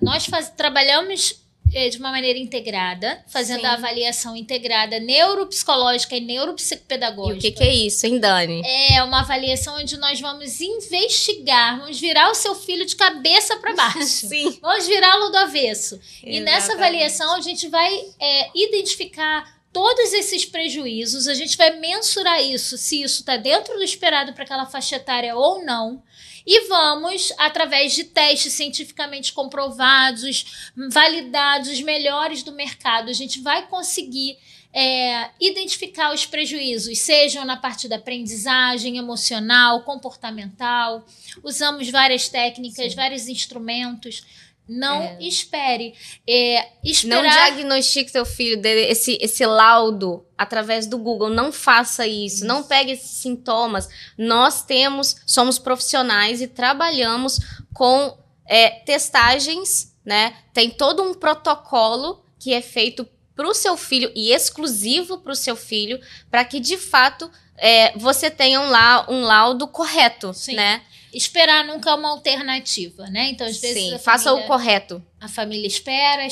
nós trabalhamos de uma maneira integrada, fazendo Sim. a avaliação integrada neuropsicológica e neuropsicopedagógica. E o que é isso, hein, Dani? É uma avaliação onde nós vamos investigar, vamos virar o seu filho de cabeça para baixo. Sim. Vamos virá-lo do avesso. Exatamente. E nessa avaliação a gente vai identificar todos esses prejuízos, a gente vai mensurar isso, se isso está dentro do esperado para aquela faixa etária ou não. E vamos, através de testes cientificamente comprovados, validados, os melhores do mercado, a gente vai conseguir identificar os prejuízos, sejam na parte da aprendizagem emocional, comportamental. Usamos várias técnicas, sim, vários instrumentos. Não espere. Não diagnostique seu filho esse laudo através do Google. Não faça isso. Não pegue esses sintomas. Nós somos profissionais e trabalhamos com testagens, né? Tem todo um protocolo que é feito para o seu filho e exclusivo para o seu filho, para que de fato você tenha um laudo correto, sim, né? Esperar nunca é uma alternativa, né? Então, às vezes, sim, faça o correto. A família espera,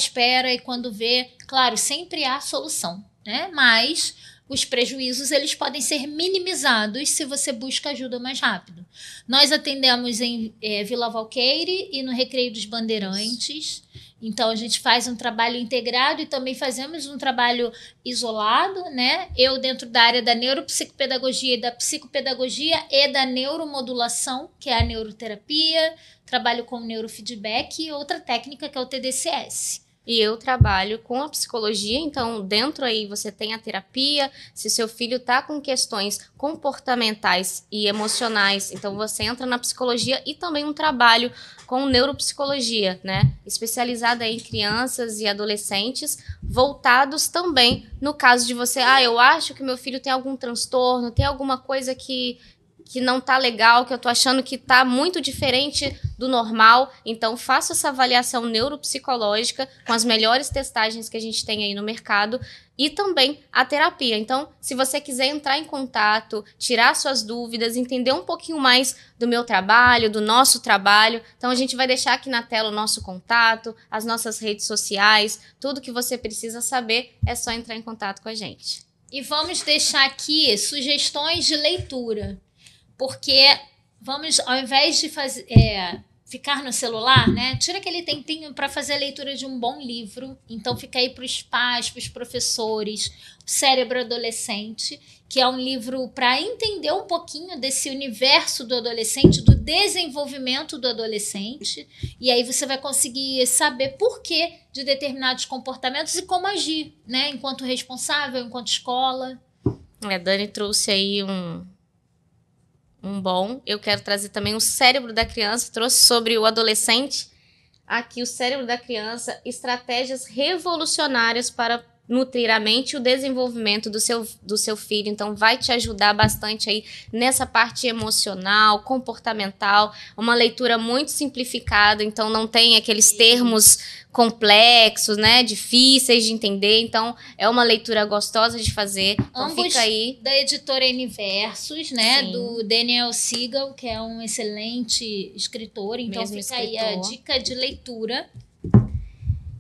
e quando vê, claro, sempre há solução, né? Mas os prejuízos, eles podem ser minimizados se você busca ajuda mais rápido. Nós atendemos em Vila Valqueire e no Recreio dos Bandeirantes. Então, a gente faz um trabalho integrado e também fazemos um trabalho isolado, né? Eu dentro da área da neuropsicopedagogia e da psicopedagogia e da neuromodulação, que é a neuroterapia, trabalho com neurofeedback e outra técnica que é o TDCS. E eu trabalho com a psicologia, então dentro aí você tem a terapia, se seu filho tá com questões comportamentais e emocionais, então você entra na psicologia e também um trabalho com neuropsicologia, né? Especializada em crianças e adolescentes, voltados também no caso de você, eu acho que meu filho tem algum transtorno, tem alguma coisa que não tá legal, que eu tô achando que tá muito diferente do normal. Então, faça essa avaliação neuropsicológica com as melhores testagens que a gente tem aí no mercado e também a terapia. Então, se você quiser entrar em contato, tirar suas dúvidas, entender um pouquinho mais do meu trabalho, do nosso trabalho, então a gente vai deixar aqui na tela o nosso contato, as nossas redes sociais, tudo que você precisa saber é só entrar em contato com a gente. E vamos deixar aqui sugestões de leitura. Porque vamos, ao invés de ficar no celular, né? Tira aquele tempinho para fazer a leitura de um bom livro. Então fica aí para os pais, para os professores, O Cérebro Adolescente, que é um livro para entender um pouquinho desse universo do adolescente, do desenvolvimento do adolescente. E aí você vai conseguir saber por que de determinados comportamentos e como agir, né? Enquanto responsável, enquanto escola. A Dani trouxe aí um bom. Eu quero trazer também O Cérebro da Criança, trouxe sobre o adolescente. Aqui, O Cérebro da Criança, estratégias revolucionárias para nutrir a mente e o desenvolvimento do seu filho. Então, vai te ajudar bastante aí nessa parte emocional, comportamental. Uma leitura muito simplificada, então não tem aqueles termos complexos, né? Difíceis de entender. Então, é uma leitura gostosa de fazer. Então, ambos fica aí. Da editora Universos, né? Sim. Do Daniel Siegel, que é um excelente escritor. Então, Mesmo fica aí a dica de leitura.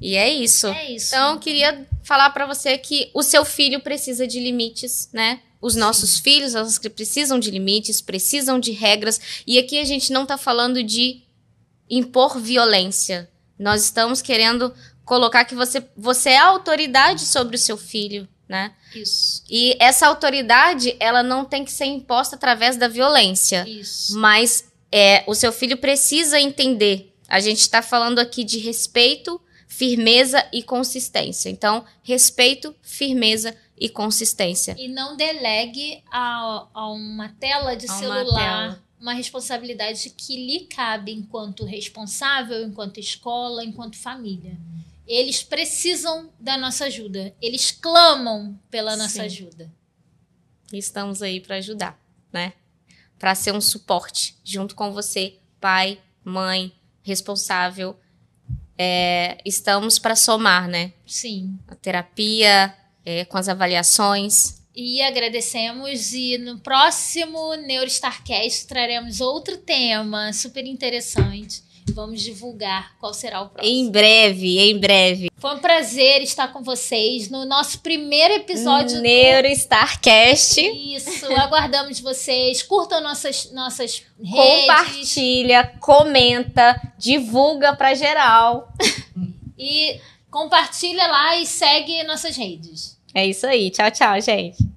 E é isso. É isso. Então, eu queria falar para você que o seu filho precisa de limites, né? Os nossos filhos, elas precisam de limites, precisam de regras. E aqui a gente não tá falando de impor violência. Nós estamos querendo colocar que você é a autoridade sobre o seu filho, né? Isso. E essa autoridade, ela não tem que ser imposta através da violência. Isso. Mas o seu filho precisa entender. A gente está falando aqui de respeito, firmeza e consistência. Então, respeito, firmeza e consistência. E não delegue a uma tela de celular uma responsabilidade que lhe cabe enquanto responsável, enquanto escola, enquanto família. Eles precisam da nossa ajuda. Eles clamam pela nossa ajuda. E estamos aí para ajudar, né? Para ser um suporte junto com você, pai, mãe, responsável. Estamos para somar, né? Sim. A terapia, com as avaliações. E agradecemos. E no próximo NeuroStarcast traremos outro tema super interessante. Vamos divulgar qual será o próximo. Em breve. Foi um prazer estar com vocês no nosso primeiro episódio do NeuroStarcast. Isso, aguardamos vocês. Curtam nossas redes. Compartilha, comenta, divulga pra geral. E compartilha lá e segue nossas redes. É isso aí. Tchau, gente.